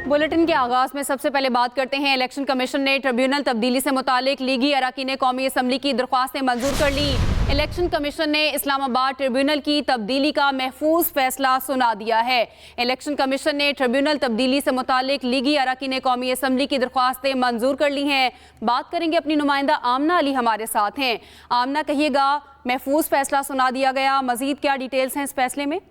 Bulletin के आगाज में सबसे पहले बात करते हैं। इलेक्शन कमीशन ने ट्रिब्यूनल तब्दीली से मुतालिक लीगी अरकान कौमी असम्बली की दरख्वास्तें मंजूर कर ली। इलेक्शन कमीशन ने इस्लामाबाद ट्रिब्यूनल की तब्दीली का महफूज फैसला सुना दिया है। इलेक्शन कमीशन ने ट्रिब्यूनल तब्दीली से मुतालिक लीगी अरकान कौमी असम्बली की दरख्वास्तें मंजूर कर ली हैं। बात करेंगे, अपनी नुमाइंदा आमना अली हमारे साथ हैं। आमना, कहिएगा, महफूज फैसला सुना दिया गया, मजीद क्या डिटेल्स हैं इस फैसले में?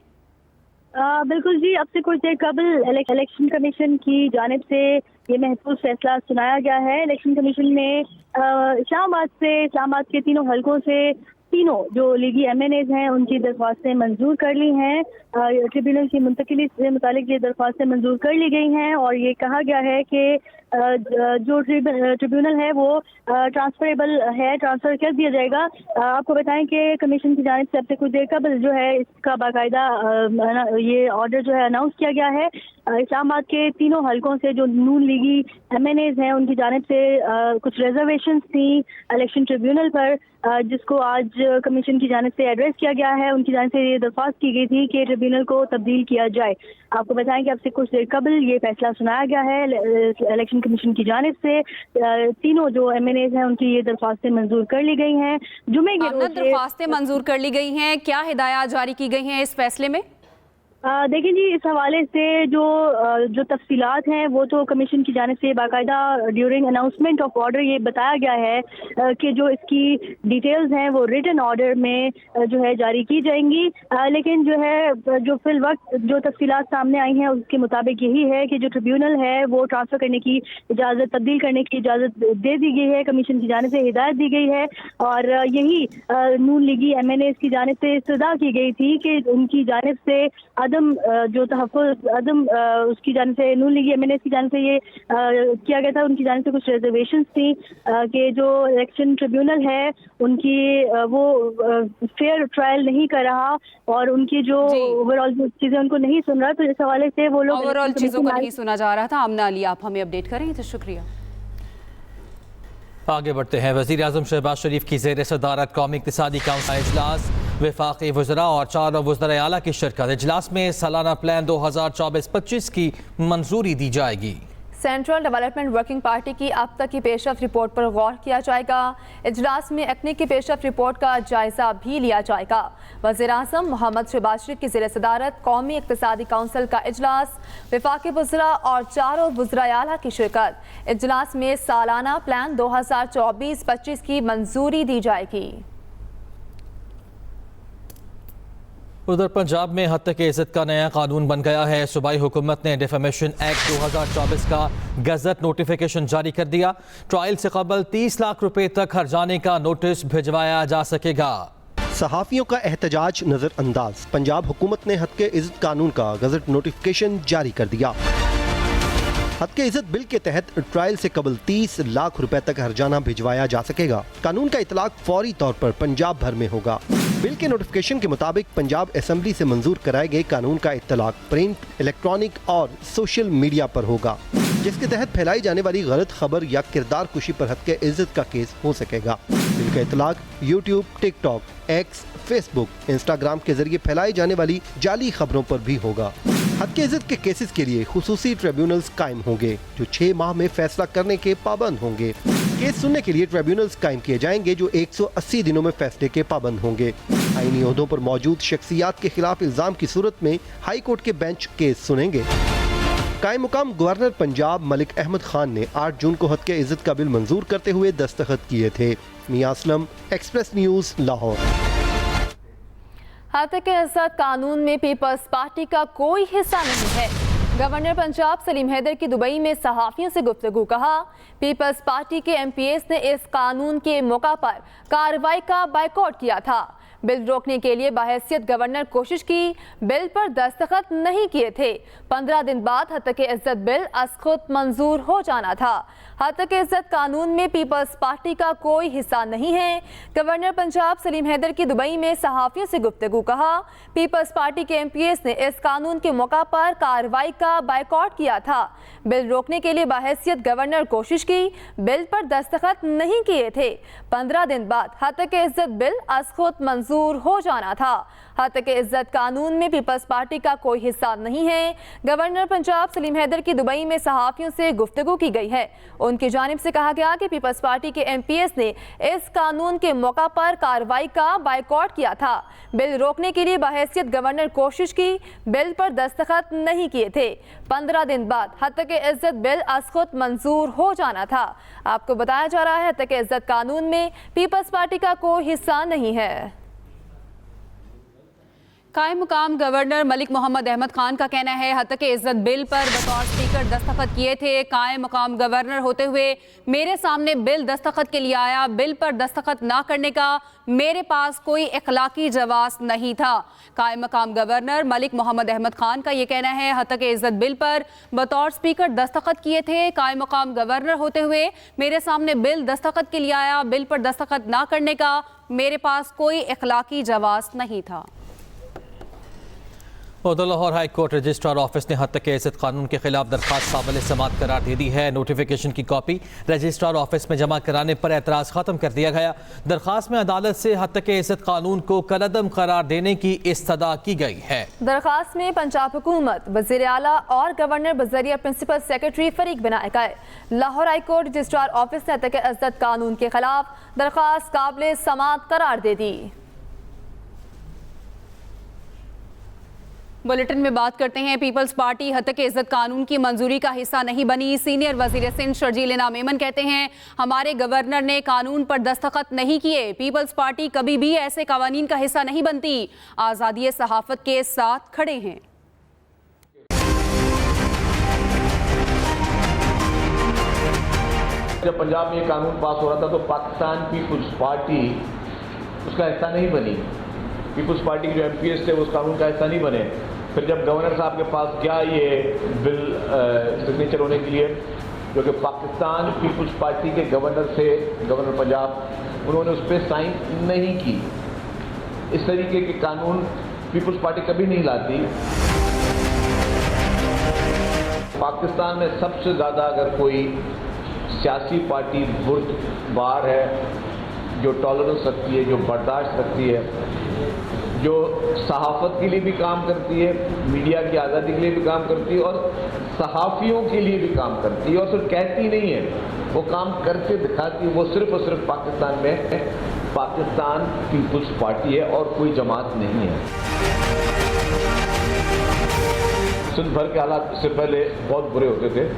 बिल्कुल जी, अब से कुछ देर कबल इलेक्शन कमीशन की जानिब से ये महफूज फैसला सुनाया गया है। इलेक्शन कमीशन ने इस्लामाबाद के तीनों हलकों से तीनों जो लीगी MNAs हैं उनकी दरख्वास्तें मंजूर कर ली हैं। ट्रिब्यूनल की मुंतकिली से मुतालिक ये दरख्वास्तें मंजूर कर ली गई हैं और ये कहा गया है कि जो ट्रिब्यूनल है वो ट्रांसफरेबल है, ट्रांसफ़र कर दिया जाएगा। आपको बताएं कि कमीशन की जानिब से अब से कुछ देर कबल जो है इसका बाकायदा ये ऑर्डर जो है अनाउंस किया गया है। इस्लामाबाद के तीनों हलकों से जो नून लीगी MNAs हैं उनकी जानिब से कुछ रिजर्वेशंस थी इलेक्शन ट्रिब्यूनल पर, जिसको आज कमीशन की जानिब से एड्रेस किया गया है। उनकी जानिब से ये दरख्वास्त की गई थी कि ट्रिब्यूनल को तब्दील किया जाए। आपको बताएं कि अब से कुछ देर कबल ये फैसला सुनाया गया है। इलेक्शन कमीशन की जानिब से तीनों जो MNAs हैं उनकी ये दरख्वास्तें मंजूर कर ली गई हैं। जुमे के रोज दरख्वास्तें मंजूर कर ली गई हैं, क्या हिदायत जारी की गई हैं इस फैसले में? देखिए जी, इस हवाले से जो तफसीलात हैं वो तो कमीशन की जानिब से बाकायदा ड्यूरिंग अनाउंसमेंट ऑफ ऑर्डर ये बताया गया है कि जो इसकी डिटेल्स हैं वो रिटन ऑर्डर में जो है जारी की जाएंगी। लेकिन जो है जो फिल वक्त जो तफसीलात सामने आई हैं उसके मुताबिक यही है कि जो ट्रिब्यूनल है वो ट्रांसफ़र करने की इजाज़त, तब्दील करने की इजाज़त दे दी गई है। कमीशन की जानिब से हिदायत दी गई है और यही नून लीगी MNAs की जानिब से इस्तदा की गई थी कि उनकी जानिब से जो तहफ़्फ़ुज़ उसकी जानिब से नून लीगी MNAs की जानिब से ये किया गया था। उनकी जानिब से कुछ रिजर्वेशंस थी कि जो इलेक्शन ट्रिब्यूनल है उनकी वो फेयर ट्रायल नहीं कर रहा और उनकी जो ओवरऑल चीज़ें उनको नहीं सुन रहा, तो इस हवाले से वो लोग ओवरऑल चीज़ों को नहीं सुना जा रहा था। आमना अली, आप हमें अपडेट करें तो शुक्रिया। आगे बढ़ते हैं। वज़ीर आज़म शहबाज शरीफ की ज़ेर सदारत कौमी इक़्तिसादी काउंसिल का इजलास, वफाकी वज़रा और 4 वज़राए आला की शिरकत। इजलास में सालाना प्लान 2024-25 की मंजूरी दी जाएगी। सेंट्रल डेवलपमेंट वर्किंग पार्टी की अब तक की पेशरफ रिपोर्ट पर गौर किया जाएगा। इजलास में एक्ने की पेशरफ रिपोर्ट का जायजा भी लिया जाएगा। वज़ीर आज़म मोहम्मद शहबाज शरीफ की ज़ेर सदारत कौमी इक़्तिसादी काउंसिल का इजलास, वफाकी वज़रा और 4 वज़राए आला की शिरकत। इजलास में सालाना प्लान 2024-25 की मंजूरी दी जाएगी। उधर पंजाब में हत्या के इज़्ज़त का नया कानून बन गया है। सूबाई हुकूमत ने डिफेमेशन एक्ट 2024 का गज़ट नोटिफिकेशन जारी कर दिया। ट्रायल से कबल 30 लाख रुपए तक हर्जाने का नोटिस भिजवाया जा सकेगा। सहाफ़ियों का एहतजाज नजरअंदाज, पंजाब हुकूमत ने हत्या के इज़्ज़त कानून का गज़ट नोटिफिकेशन जारी कर दिया। हद के इज़्ज़त बिल के तहत ट्रायल से कबल 30 लाख रुपए तक हर्जाना भिजवाया जा सकेगा। कानून का इतलाक फौरी तौर पर पंजाब भर में होगा। बिल के नोटिफिकेशन के मुताबिक पंजाब असेंबली से मंजूर कराए गए कानून का इतलाक प्रिंट, इलेक्ट्रॉनिक और सोशल मीडिया पर होगा, जिसके तहत फैलाई जाने वाली गलत खबर या किरदार कुशी पर हद के इज़्ज़त का केस हो सकेगा। बिल का इतलाक YouTube, TikTok, X, Facebook, Instagram के जरिए फैलाई जाने वाली जाली खबरों पर भी होगा। हद के इज़्ज़त के केसेस के लिए खुसूसी ट्रिब्यूनल्स कायम होंगे जो 6 माह में फैसला करने के पाबंद होंगे। केस सुनने के लिए ट्रिब्यूनल्स कायम किए जाएंगे जो 180 दिनों में फैसले के पाबंद होंगे। आईनी ओहदों पर मौजूद शख्सियात के खिलाफ इल्जाम की सूरत में हाई कोर्ट के बेंच केस सुनेंगे। कायम मुकाम गवर्नर पंजाब मलिक अहमद खान ने 8 जून को हद के इज़्ज़त का बिल मंजूर करते हुए दस्तखत किए थे। मियां असलम, एक्सप्रेस न्यूज़, लाहौर। हत्या के इज़्ज़त कानून में पीपल्स पार्टी का कोई हिस्सा नहीं है। गवर्नर पंजाब सलीम हैदर की दुबई में सहाफ़ियों से गुफ्तगू, कहा पीपल्स पार्टी के MPs ने इस कानून के मौका पर कार्रवाई का बाइकआउट किया था। बिल रोकने के लिए बाहैसियत गवर्नर कोशिश की, बिल पर दस्तखत नहीं किए थे। 15 दिन बाद हत्या के इज़्ज़त बिल अज़खुद मंजूर हो जाना था। हत्या के इज़्ज़त कानून में पीपल्स पार्टी का कोई हिस्सा नहीं है। गवर्नर पंजाब सलीम हैदर की दुबई में सहाफ़ियों से गुफ्तगू, कहा पीपल्स पार्टी के MPs ने इस कानून के मौका पर कार्रवाई का बाइकआउट किया था। बिल रोकने के लिए बाहैसियत गवर्नर कोशिश की, बिल पर दस्तखत नहीं किए थे। 15 दिन बाद हत्या के इज़्ज़त बिल अज़खुद मंजूर हो जाना था। حتیٰ کہ عزت قانون میں پیپلز پارٹی کا کوئی حصہ نہیں ہے۔ گورنر پنجاب سلیم حیدر کی دبئی میں صحافیوں سے گفتگو کی گئی ہے۔ ان کی جانب سے کہا گیا کہ پیپلز پارٹی کے ایم پی ایس نے اس قانون کے موقع پر کارروائی کا بائیکاٹ کیا تھا۔ بل روکنے کے لیے بحیثیت گورنر کوشش کی، بل پر دستخط نہیں کیے تھے۔ 15 دن بعد حتیٰ کہ عزت بل از خود منظور ہو جانا تھا۔ آپ کو بتایا جا رہا ہے حتیٰ کہ عزت قانون میں پیپلز پارٹی کا کوئی حصہ نہیں ہے۔ قائم مقام گورنر ملک محمد احمد خان کا کہنا ہے حتیٰ کہ عزت بل پر بطور سپیکر دستخط کیے تھے۔ قائم مقام گورنر ہوتے ہوئے میرے سامنے بل دستخط کے لیے آیا، بل پر دستخط نہ کرنے کا میرے پاس کوئی اخلاقی جواز نہیں تھا۔ قائم مقام گورنر ملک محمد احمد خان کا یہ کہنا ہے حتیٰ کہ عزت بل پر بطور سپیکر دستخط کیے تھے۔ قائم مقام گورنر ہوتے ہوئے میرے سامنے بل دستخط کے لیے آیا، بل پر دستخط نہ کرنے کا میرے پاس کوئی اخلاقی جواز نہیں تھا۔ ادھر Lahore high court registrar office نے حتیٰ کہ عزت قانون کے خلاف درخواست قابل سماعت قرار دے دی ہے۔ نوٹیفیکیشن کی کاپی رجسٹرار آفس میں جمع کرانے پر اعتراض ختم کر دیا گیا۔ درخواست میں عدالت سے حتیٰ کہ عزت قانون کو کالعدم قرار دینے کی استدعا کی گئی ہے۔ درخواست میں پنجاب حکومت، وزیر اعلیٰ اور گورنر بذریعہ پرنسپل سیکرٹری فریق بنائے گئے۔ Lahore high court registrar office نے حتیٰ کہ عزت قانون کے خلاف درخواست قابل سماعت قرار دے دی۔ بلیٹن میں بات کرتے ہیں، پیپلز پارٹی حتیٰ کہ عزت قانون کی منظوری کا حصہ نہیں بنی۔ سینئر وزیر سندھ شرجیل انعام ایمن کہتے ہیں ہمارے گورنر نے قانون پر دستخط نہیں کیے، پیپلز پارٹی کبھی بھی ایسے قوانین کا حصہ نہیں بنتی، آزادی صحافت کے ساتھ کھڑے ہیں۔ جب پنجاب میں یہ قانون پاس ہو رہا تھا تو پاکستان پیپلز پارٹی اس کا حصہ نہیں بنی، پیپلز پارٹی کے جو ایم پی ایس تھے اس قانون کا حصہ نہیں بنے۔ پھر جب گورنر صاحب کے پاس گیا یہ بل سگنیچر ہونے کے لیے، جو کہ پاکستان پیپلز پارٹی کے گورنر تھے، گورنر پنجاب، انہوں نے اس پہ سائن نہیں کی۔ اس طریقے کے قانون پیپلز پارٹی کبھی نہیں لاتی۔ پاکستان میں سب سے زیادہ اگر کوئی سیاسی پارٹی بردبار ہے، جو ٹالرنس رکھتی ہے، جو برداشت رکھتی ہے، جو صحافت کے لیے بھی کام کرتی ہے، میڈیا کی آزادی کے لیے بھی کام کرتی ہے اور صحافیوں کے لیے بھی کام کرتی ہے، اور صرف کہتی نہیں ہے، وہ کام کر کے دکھاتی ہے، وہ صرف اور صرف پاکستان میں پاکستان پیپلز پارٹی ہے اور کوئی جماعت نہیں ہے۔ سندھ بھر کے حالات اس سے پہلے بہت برے ہوتے تھے،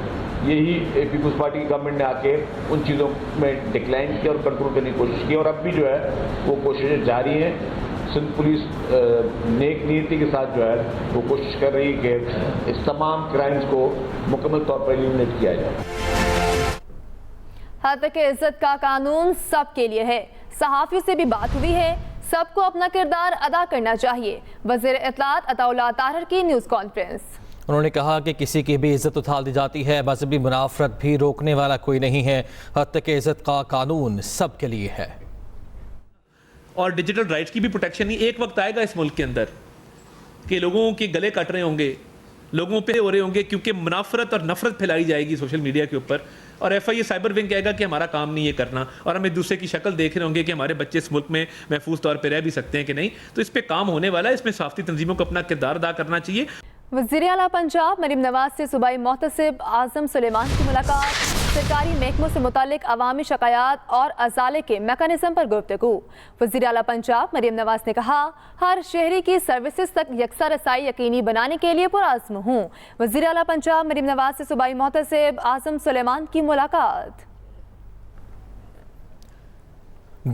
یہی پیپلز پارٹی کی گورنمنٹ نے آ کے ان چیزوں میں ڈکلائن کیا اور کنٹرول کرنے کی کوشش کی، اور اب بھی جو ہے وہ کوششیں جاری ہیں۔ سندھ پولیس نیک نیتی کے ساتھ جو ہے وہ کوشش کر رہی ہے کہ اس تمام کرائمز کو مکمل طور پر ایلیمنیٹ کیا جائے۔ حتیٰ کہ عزت کا قانون سب کے لیے ہے۔ صحافیوں سے بھی بات ہوئی ہے، سب کو اپنا کردار ادا کرنا چاہیے۔ وزیر اطلاعات عطا اللہ طاہر کی نیوز کانفرنس۔ انہوں نے کہا کہ کسی کی بھی عزت اتھال دی جاتی ہے، مذہبی منافرت بھی روکنے والا کوئی نہیں ہے، حتیٰ کہ عزت کا قانون سب کے لیے ہے۔ اور ڈیجیٹل رائٹس کی بھی پروٹیکشن نہیں۔ ایک وقت آئے گا اس ملک کے اندر کہ لوگوں کے گلے کٹ رہے ہوں گے، لوگوں پہ ہو رہے ہوں گے، کیونکہ منافرت اور نفرت پھیلائی جائے گی سوشل میڈیا کے اوپر، اور F I A cyber wing کہے گا کہ ہمارا کام نہیں یہ کرنا، اور ہم ایک دوسرے کی شکل دیکھ رہے ہوں گے کہ ہمارے بچے اس ملک میں محفوظ طور پہ رہ بھی سکتے ہیں کہ نہیں۔ تو اس پہ کام ہونے والا ہے، اس میں صحافتی تنظیموں کو اپنا کردار ادا کرنا چاہیے۔ وزیر اعلیٰ پنجاب مریم نواز سے صوبائی محتسب اعظم سلیمان کی ملاقات، سرکاری محکموں سے متعلق عوامی شکایات اور ازالے کے میکانزم پر گفتگو۔ وزیر اعلیٰ پنجاب مریم نواز نے کہا ہر شہری کی سروسز تک یکساں رسائی یقینی بنانے کے لیے پرعزم ہوں۔ وزیر اعلیٰ پنجاب مریم نواز سے صوبائی محتسب اعظم سلیمان کی ملاقات۔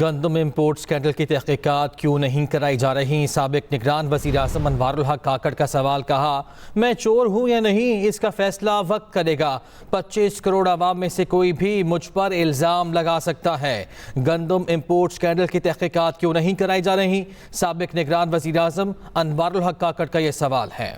گندم امپورٹ اسکینڈل کی تحقیقات کیوں نہیں کرائی جا رہی؟ سابق نگران وزیر اعظم انوار الحق کاکڑ کا سوال، کہا میں چور ہوں یا نہیں اس کا فیصلہ وقت کرے گا، 25 کروڑ عوام میں سے کوئی بھی مجھ پر الزام لگا سکتا ہے۔ گندم امپورٹ اسکینڈل کی تحقیقات کیوں نہیں کرائی جا رہی؟ سابق نگران وزیر اعظم انوار الحق کاکڑ کا یہ سوال ہے۔